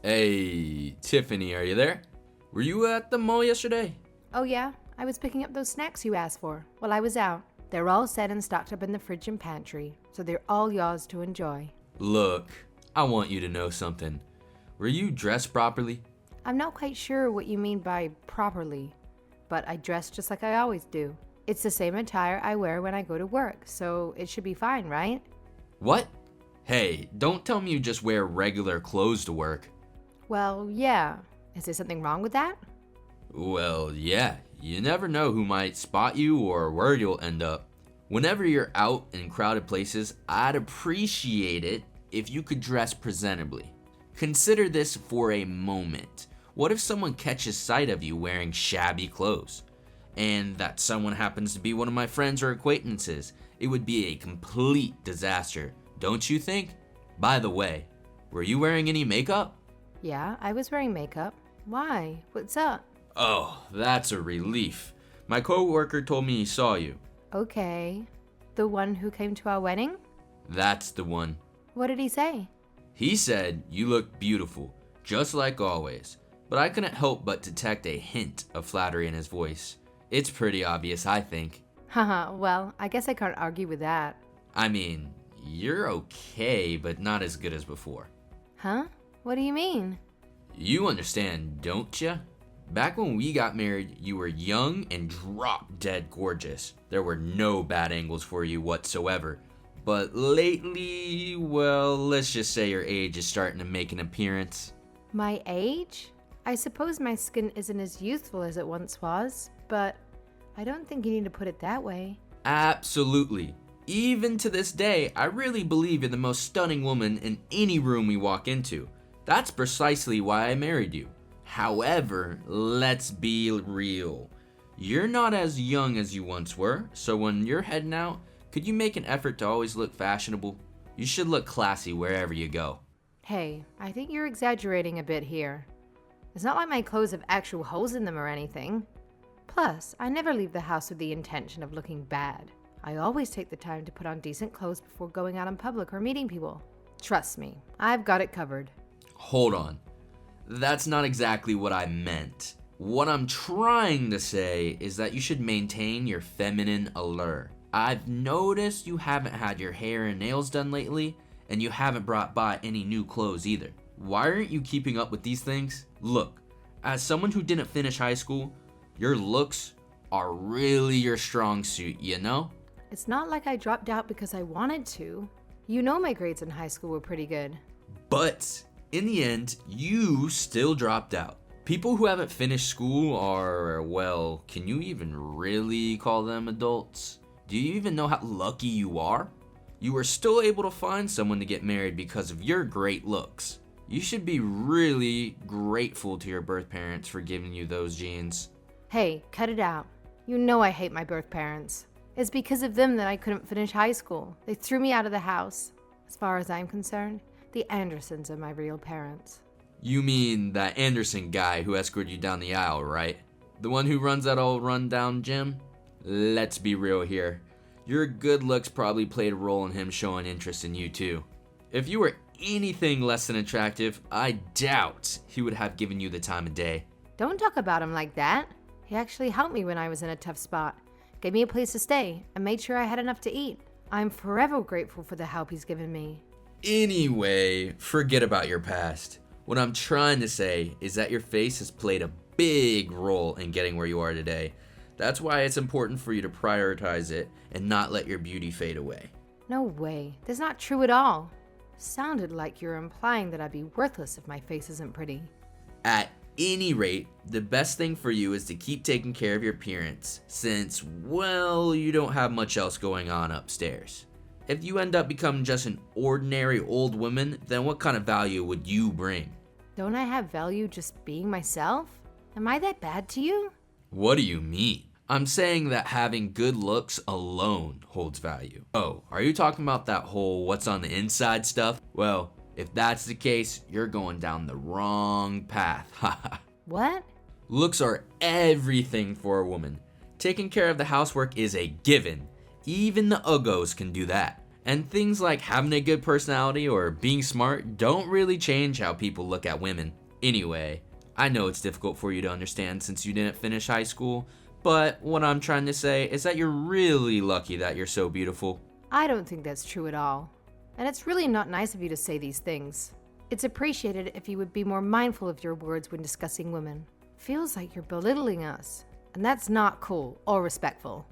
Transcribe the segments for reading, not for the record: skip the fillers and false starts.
Hey, Tiffany, are you there? Were you at the mall yesterday? Oh yeah, I was picking up those snacks you asked for while I was out. They're all set and stocked up in the fridge and pantry, so they're all yours to enjoy. Look, I want you to know something. Were you dressed properly? I'm not quite sure what you mean by properly, but I dress just like I always do. It's the same attire I wear when I go to work, so it should be fine, right? What? Hey, don't tell me you just wear regular clothes to work. Well, yeah. Is there something wrong with that? Well, yeah, you never know who might spot you or where you'll end up. Whenever you're out in crowded places, I'd appreciate it if you could dress presentably. Consider this for a moment. What if someone catches sight of you wearing shabby clothes? And that someone happens to be one of my friends or acquaintances? It would be a complete disaster, don't you think? By the way, were you wearing any makeup? Yeah, I was wearing makeup. Why? What's up? Oh, that's a relief. My coworker told me he saw you. Okay. The one who came to our wedding? That's the one. What did he say? He said you look beautiful, just like always, but I couldn't help but detect a hint of flattery in his voice. It's pretty obvious, I think. Haha, well, I guess I can't argue with that. I mean, you're okay, but not as good as before. Huh? What do you mean? You understand, don't ya? Back when we got married, you were young and drop-dead gorgeous. There were no bad angles for you whatsoever. But lately, well, let's just say your age is starting to make an appearance. My age? I suppose my skin isn't as youthful as it once was, but I don't think you need to put it that way. Absolutely. Even to this day, I really believe you're the most stunning woman in any room we walk into. That's precisely why I married you. However, let's be real. You're not as young as you once were, so when you're heading out, could you make an effort to always look fashionable? You should look classy wherever you go. Hey, I think you're exaggerating a bit here. It's not like my clothes have actual holes in them or anything. Plus, I never leave the house with the intention of looking bad. I always take the time to put on decent clothes before going out in public or meeting people. Trust me, I've got it covered. Hold on. That's not exactly what I meant. What I'm trying to say is that you should maintain your feminine allure. I've noticed you haven't had your hair and nails done lately, and you haven't brought by any new clothes either. Why aren't you keeping up with these things? Look, as someone who didn't finish high school, your looks are really your strong suit, you know? It's not like I dropped out because I wanted to. You know my grades in high school were pretty good. But in the end, you still dropped out. People who haven't finished school are, well, can you even really call them adults? Do you even know how lucky you are? You were still able to find someone to get married because of your great looks. You should be really grateful to your birth parents for giving you those genes. Hey, cut it out. You know I hate my birth parents. It's because of them that I couldn't finish high school. They threw me out of the house. As far as I'm concerned, the Andersons are my real parents. You mean that Anderson guy who escorted you down the aisle, right? The one who runs that old rundown gym? Let's be real here. Your good looks probably played a role in him showing interest in you too. If you were anything less than attractive, I doubt he would have given you the time of day. Don't talk about him like that. He actually helped me when I was in a tough spot. Gave me a place to stay and made sure I had enough to eat. I'm forever grateful for the help he's given me. Anyway, forget about your past. What I'm trying to say is that your face has played a big role in getting where you are today. That's why it's important for you to prioritize it and not let your beauty fade away. No way. That's not true at all. Sounded like you're implying that I'd be worthless if my face isn't pretty. At any rate, the best thing for you is to keep taking care of your appearance since, well, you don't have much else going on upstairs. If you end up becoming just an ordinary old woman, then what kind of value would you bring? Don't I have value just being myself? Am I that bad to you? What do you mean? I'm saying that having good looks alone holds value. Oh, are you talking about that whole what's on the inside stuff? Well, if that's the case, you're going down the wrong path. Haha. What? Looks are everything for a woman. Taking care of the housework is a given. Even the uggos can do that. And things like having a good personality or being smart don't really change how people look at women. Anyway, I know it's difficult for you to understand since you didn't finish high school, but what I'm trying to say is that you're really lucky that you're so beautiful. I don't think that's true at all. And it's really not nice of you to say these things. It's appreciated if you would be more mindful of your words when discussing women. Feels like you're belittling us, and that's not cool or respectful.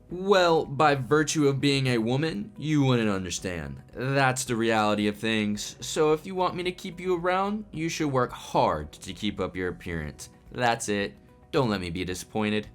Well, by virtue of being a woman, you wouldn't understand. That's the reality of things. So if you want me to keep you around, you should work hard to keep up your appearance. That's it. Don't let me be disappointed.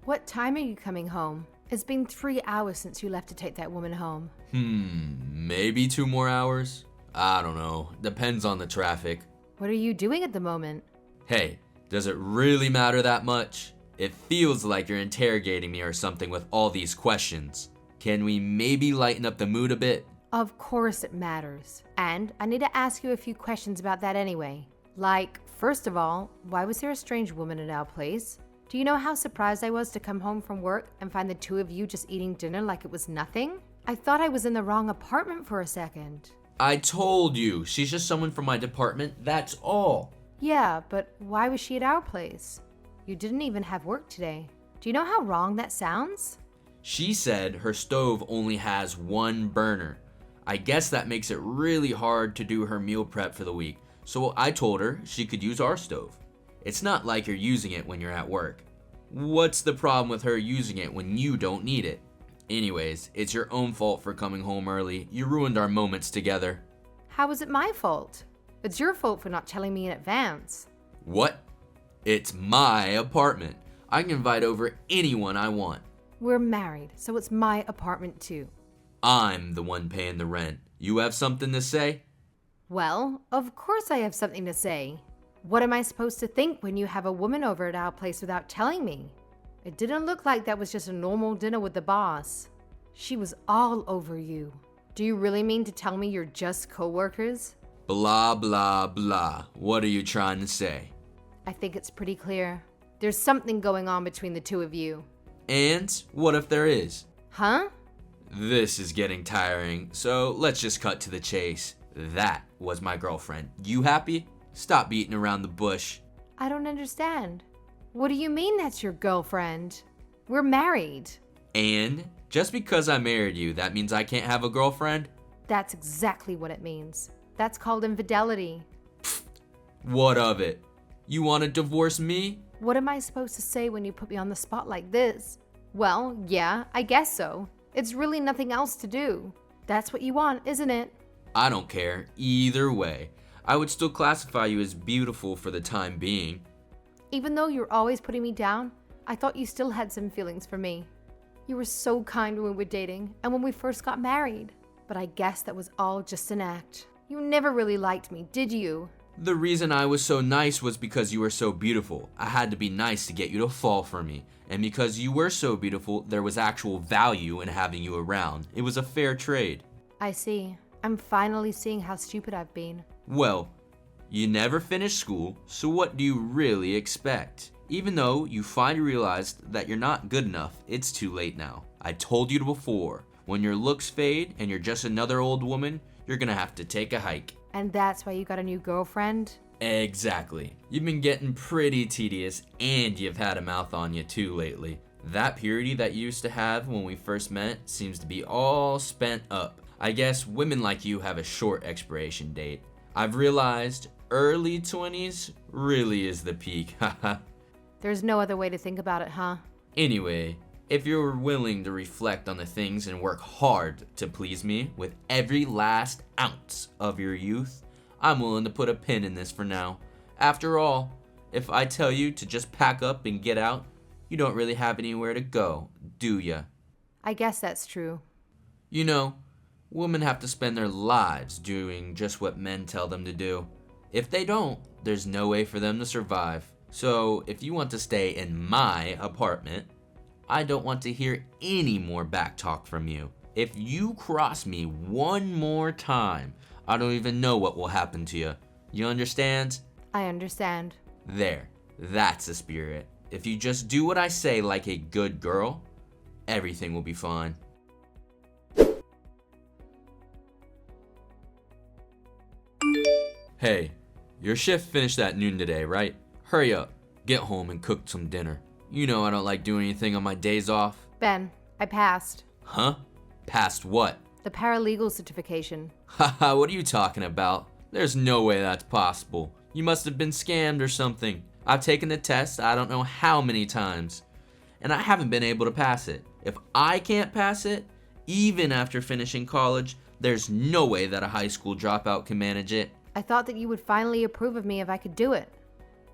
What time are you coming home? It's been 3 hours since you left to take that woman home. Maybe 2 more hours? I don't know. Depends on the traffic. What are you doing at the moment? Hey, does it really matter that much? It feels like you're interrogating me or something with all these questions. Can we maybe lighten up the mood a bit? Of course it matters. And I need to ask you a few questions about that anyway. Like, first of all, why was there a strange woman at our place? Do you know how surprised I was to come home from work and find the two of you just eating dinner like it was nothing? I thought I was in the wrong apartment for a second. I told you, she's just someone from my department, that's all. Yeah, but why was she at our place? You didn't even have work today. Do you know how wrong that sounds? She said her stove only has 1 burner. I guess that makes it really hard to do her meal prep for the week, so I told her she could use our stove. It's not like you're using it when you're at work. What's the problem with her using it when you don't need it? Anyways, it's your own fault for coming home early. You ruined our moments together. How is it my fault? It's your fault for not telling me in advance. What? It's my apartment. I can invite over anyone I want. We're married, so it's my apartment too. I'm the one paying the rent. You have something to say? Well, of course I have something to say. What am I supposed to think when you have a woman over at our place without telling me? It didn't look like that was just a normal dinner with the boss. She was all over you. Do you really mean to tell me you're just co-workers? Blah, blah, blah. What are you trying to say? I think it's pretty clear. There's something going on between the two of you. And what if there is? Huh? This is getting tiring, so let's just cut to the chase. That was my girlfriend. You happy? Stop beating around the bush. I don't understand. What do you mean that's your girlfriend? We're married. And just because I married you, that means I can't have a girlfriend? That's exactly what it means. That's called infidelity. What of it? You want to divorce me? What am I supposed to say when you put me on the spot like this? Well, yeah, I guess so. It's really nothing else to do. That's what you want, isn't it? I don't care. Either way, I would still classify you as beautiful for the time being. Even though you're always putting me down, I thought you still had some feelings for me. You were so kind when we were dating and when we first got married. But I guess that was all just an act. You never really liked me, did you? The reason I was so nice was because you were so beautiful. I had to be nice to get you to fall for me. And because you were so beautiful, there was actual value in having you around. It was a fair trade. I see. I'm finally seeing how stupid I've been. Well, you never finished school, so what do you really expect? Even though you finally realized that you're not good enough, it's too late now. I told you before, when your looks fade and you're just another old woman, you're gonna have to take a hike. And that's why you got a new girlfriend? Exactly. You've been getting pretty tedious and you've had a mouth on you too lately. That purity that you used to have when we first met seems to be all spent up. I guess women like you have a short expiration date. I've realized early 20s really is the peak, haha. There's no other way to think about it, huh? Anyway, if you're willing to reflect on the things and work hard to please me with every last ounce of your youth, I'm willing to put a pin in this for now. After all, if I tell you to just pack up and get out, you don't really have anywhere to go, do ya? I guess that's true. You know, women have to spend their lives doing just what men tell them to do. If they don't, there's no way for them to survive. So if you want to stay in my apartment, I don't want to hear any more back talk from you. If you cross me one more time, I don't even know what will happen to you. You understand? I understand. There. That's the spirit. If you just do what I say like a good girl, everything will be fine. Hey, your shift finished at noon today, right? Hurry up, get home and cook some dinner. You know I don't like doing anything on my days off. Ben, I passed. Huh? Passed what? The paralegal certification. Haha, what are you talking about? There's no way that's possible. You must have been scammed or something. I've taken the test I don't know how many times, and I haven't been able to pass it. If I can't pass it, even after finishing college, there's no way that a high school dropout can manage it. I thought that you would finally approve of me if I could do it.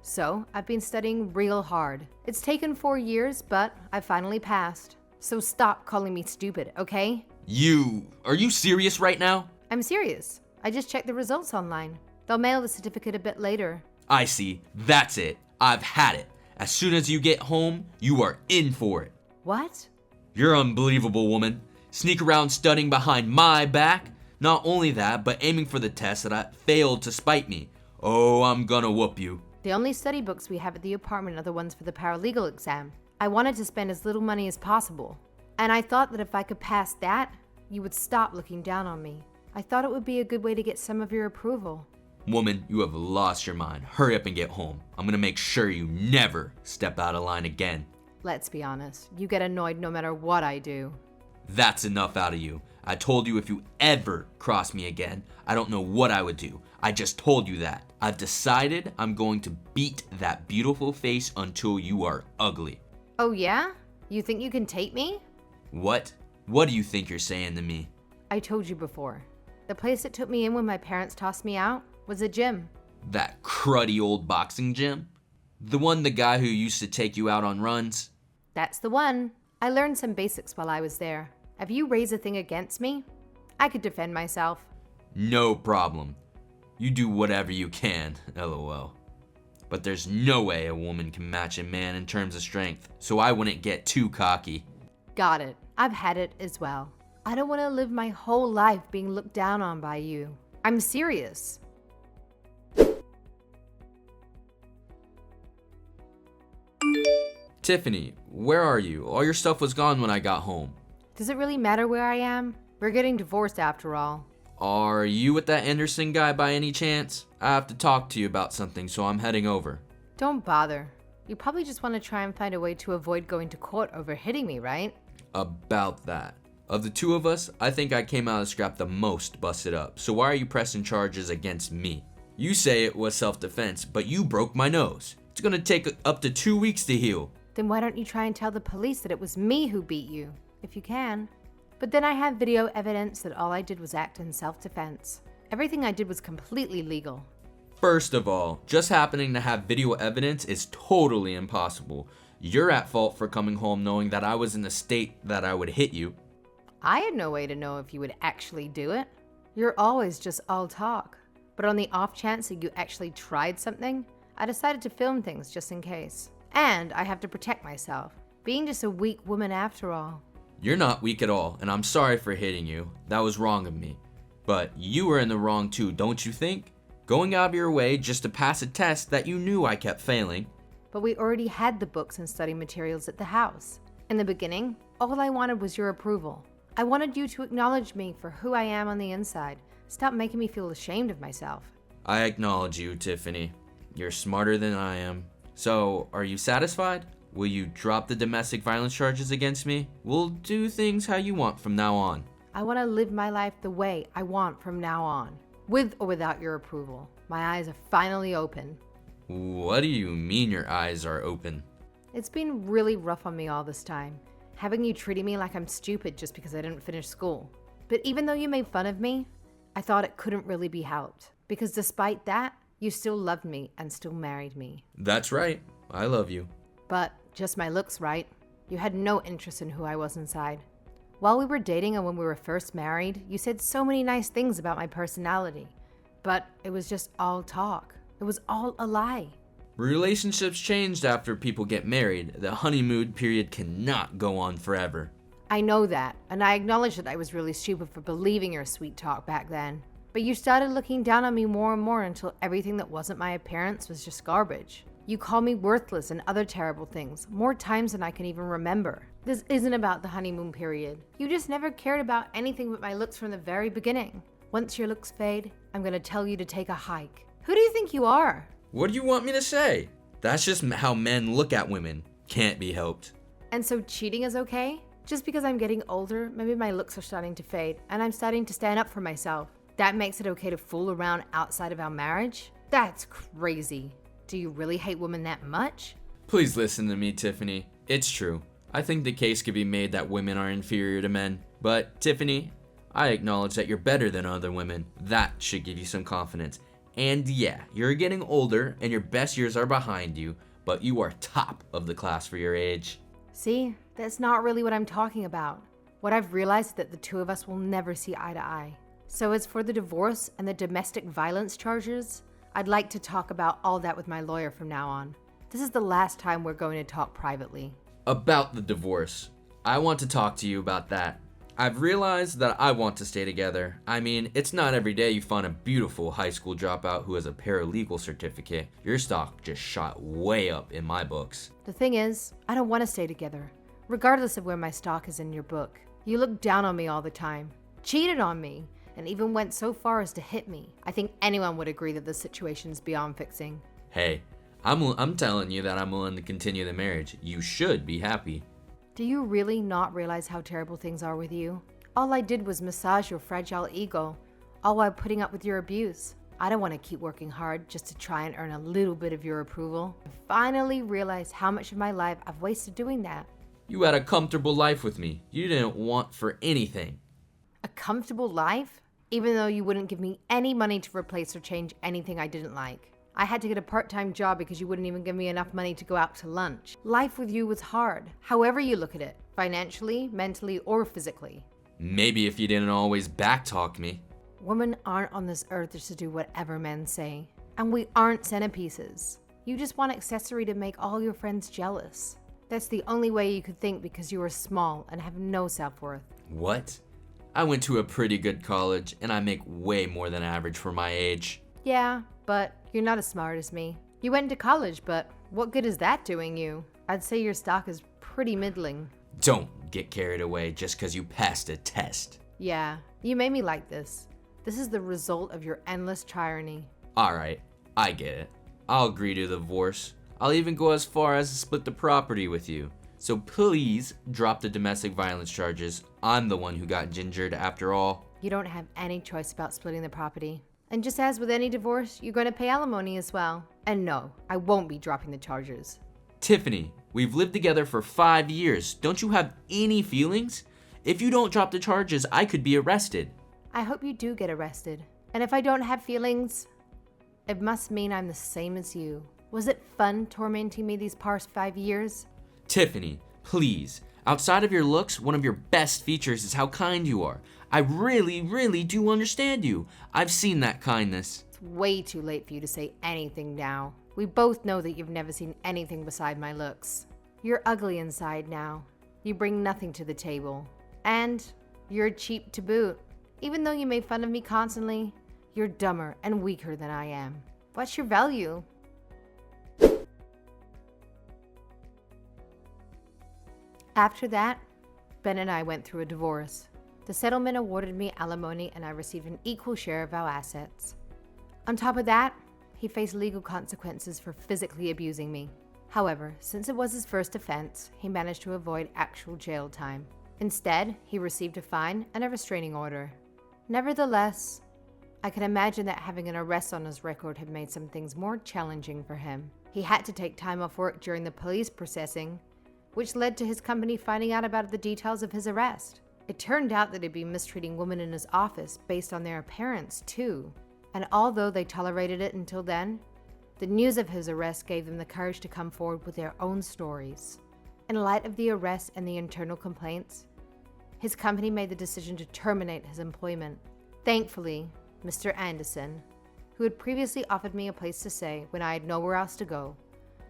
So, I've been studying real hard. It's taken 4 years, but I finally passed. So stop calling me stupid, okay? Are you serious right now? I'm serious. I just checked the results online. They'll mail the certificate a bit later. I see. That's it. I've had it. As soon as you get home, you are in for it. What? You're unbelievable, woman. Sneak around studying behind my back. Not only that, but aiming for the test that I failed to spite me. Oh, I'm gonna whoop you. The only study books we have at the apartment are the ones for the paralegal exam. I wanted to spend as little money as possible. And I thought that if I could pass that, you would stop looking down on me. I thought it would be a good way to get some of your approval. Woman, you have lost your mind. Hurry up and get home. I'm gonna make sure you never step out of line again. Let's be honest, you get annoyed no matter what I do. That's enough out of you. I told you if you ever cross me again, I don't know what I would do. I just told you that. I've decided I'm going to beat that beautiful face until you are ugly. Oh yeah? You think you can take me? What? What do you think you're saying to me? I told you before. The place that took me in when my parents tossed me out was a gym. That cruddy old boxing gym? The one the guy who used to take you out on runs? That's the one. I learned some basics while I was there. If you raise a thing against me, I could defend myself. No problem. You do whatever you can, lol. But there's no way a woman can match a man in terms of strength, so I wouldn't get too cocky. Got it. I've had it as well. I don't want to live my whole life being looked down on by you. I'm serious. Tiffany, where are you? All your stuff was gone when I got home. Does it really matter where I am? We're getting divorced after all. Are you with that Anderson guy by any chance? I have to talk to you about something, so I'm heading over. Don't bother. You probably just want to try and find a way to avoid going to court over hitting me, right? About that. Of the two of us, I think I came out of scrap the most busted up, so why are you pressing charges against me? You say it was self-defense, but you broke my nose. It's gonna take up to 2 weeks to heal. Then why don't you try and tell the police that it was me who beat you, if you can? But then I have video evidence that all I did was act in self-defense. Everything I did was completely legal. First of all, just happening to have video evidence is totally impossible. You're at fault for coming home knowing that I was in a state that I would hit you. I had no way to know if you would actually do it. You're always just all talk. But on the off chance that you actually tried something, I decided to film things just in case. And I have to protect myself, being just a weak woman after all. You're not weak at all, and I'm sorry for hitting you. That was wrong of me. But you were in the wrong too, don't you think? Going out of your way just to pass a test that you knew I kept failing. But we already had the books and study materials at the house. In the beginning, all I wanted was your approval. I wanted you to acknowledge me for who I am on the inside. Stop making me feel ashamed of myself. I acknowledge you, Tiffany. You're smarter than I am. So, are you satisfied? Will you drop the domestic violence charges against me? We'll do things how you want from now on. I want to live my life the way I want from now on. With or without your approval. My eyes are finally open. What do you mean your eyes are open? It's been really rough on me all this time. Having you treating me like I'm stupid just because I didn't finish school. But even though you made fun of me, I thought it couldn't really be helped. Because despite that, you still loved me and still married me. That's right. I love you. But just my looks, right? You had no interest in who I was inside. While we were dating and when we were first married, you said so many nice things about my personality. But it was just all talk. It was all a lie. Relationships changed after people get married. The honeymoon period cannot go on forever. I know that, and I acknowledge that I was really stupid for believing your sweet talk back then. But you started looking down on me more and more until everything that wasn't my appearance was just garbage. You call me worthless and other terrible things, more times than I can even remember. This isn't about the honeymoon period. You just never cared about anything but my looks from the very beginning. Once your looks fade, I'm gonna tell you to take a hike. Who do you think you are? What do you want me to say? That's just how men look at women. Can't be helped. And so cheating is okay? Just because I'm getting older, maybe my looks are starting to fade, and I'm starting to stand up for myself. That makes it okay to fool around outside of our marriage? That's crazy. Do you really hate women that much? Please listen to me, Tiffany. It's true. I think the case could be made that women are inferior to men. But, Tiffany, I acknowledge that you're better than other women. That should give you some confidence. And yeah, you're getting older and your best years are behind you, but you are top of the class for your age. See, that's not really what I'm talking about. What I've realized is that the two of us will never see eye to eye. So as for the divorce and the domestic violence charges, I'd like to talk about all that with my lawyer from now on. This is the last time we're going to talk privately. About the divorce. I want to talk to you about that. I've realized that I want to stay together. I mean, it's not every day you find a beautiful high school dropout who has a paralegal certificate. Your stock just shot way up in my books. The thing is, I don't want to stay together, regardless of where my stock is in your book. You look down on me all the time, cheated on me, and even went so far as to hit me. I think anyone would agree that the situation's beyond fixing. Hey, I'm telling you that I'm willing to continue the marriage. You should be happy. Do you really not realize how terrible things are with you? All I did was massage your fragile ego, all while putting up with your abuse. I don't want to keep working hard just to try and earn a little bit of your approval. I finally realized how much of my life I've wasted doing that. You had a comfortable life with me. You didn't want for anything. A comfortable life? Even though you wouldn't give me any money to replace or change anything I didn't like. I had to get a part-time job because you wouldn't even give me enough money to go out to lunch. Life with you was hard, however you look at it, financially, mentally, or physically. Maybe if you didn't always backtalk me. Women aren't on this earth just to do whatever men say. And we aren't centerpieces. You just want accessory to make all your friends jealous. That's the only way you could think because you are small and have no self-worth. What? I went to a pretty good college and I make way more than average for my age. Yeah, but you're not as smart as me. You went to college, but what good is that doing you? I'd say your stock is pretty middling. Don't get carried away just because you passed a test. Yeah, you made me like this. This is the result of your endless tyranny. Alright, I get it. I'll agree to the divorce. I'll even go as far as to split the property with you. So please drop the domestic violence charges. I'm the one who got gingered after all. You don't have any choice about splitting the property. And just as with any divorce, you're going to pay alimony as well. And no, I won't be dropping the charges. Tiffany, we've lived together for 5 years. Don't you have any feelings? If you don't drop the charges, I could be arrested. I hope you do get arrested. And if I don't have feelings, it must mean I'm the same as you. Was it fun tormenting me these past 5 years? Tiffany, please. Outside of your looks, one of your best features is how kind you are. I really, really do understand you. I've seen that kindness. It's way too late for you to say anything now. We both know that you've never seen anything beside my looks. You're ugly inside now. You bring nothing to the table. And you're cheap to boot. Even though you make fun of me constantly, you're dumber and weaker than I am. What's your value? After that, Ben and I went through a divorce. The settlement awarded me alimony and I received an equal share of our assets. On top of that, he faced legal consequences for physically abusing me. However, since it was his first offense, he managed to avoid actual jail time. Instead, he received a fine and a restraining order. Nevertheless, I can imagine that having an arrest on his record had made some things more challenging for him. He had to take time off work during the police processing, which led to his company finding out about the details of his arrest. It turned out that he'd been mistreating women in his office based on their appearance, too. And although they tolerated it until then, the news of his arrest gave them the courage to come forward with their own stories. In light of the arrest and the internal complaints, his company made the decision to terminate his employment. Thankfully, Mr. Anderson, who had previously offered me a place to stay when I had nowhere else to go,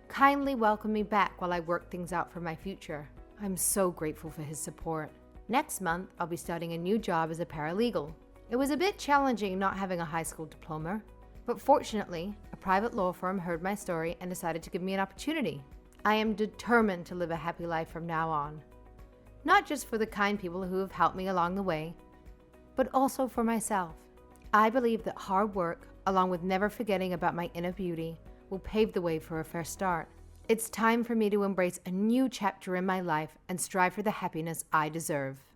kindly welcomed me back while I worked things out for my future. I'm so grateful for his support. Next month, I'll be starting a new job as a paralegal. It was a bit challenging not having a high school diploma, But fortunately, a private law firm heard my story and decided to give me an opportunity. I am determined to live a happy life from now on. Not just for the kind people who have helped me along the way, but also for myself. I believe that hard work, along with never forgetting about my inner beauty, will pave the way for a fair start. It's time for me to embrace a new chapter in my life and strive for the happiness I deserve.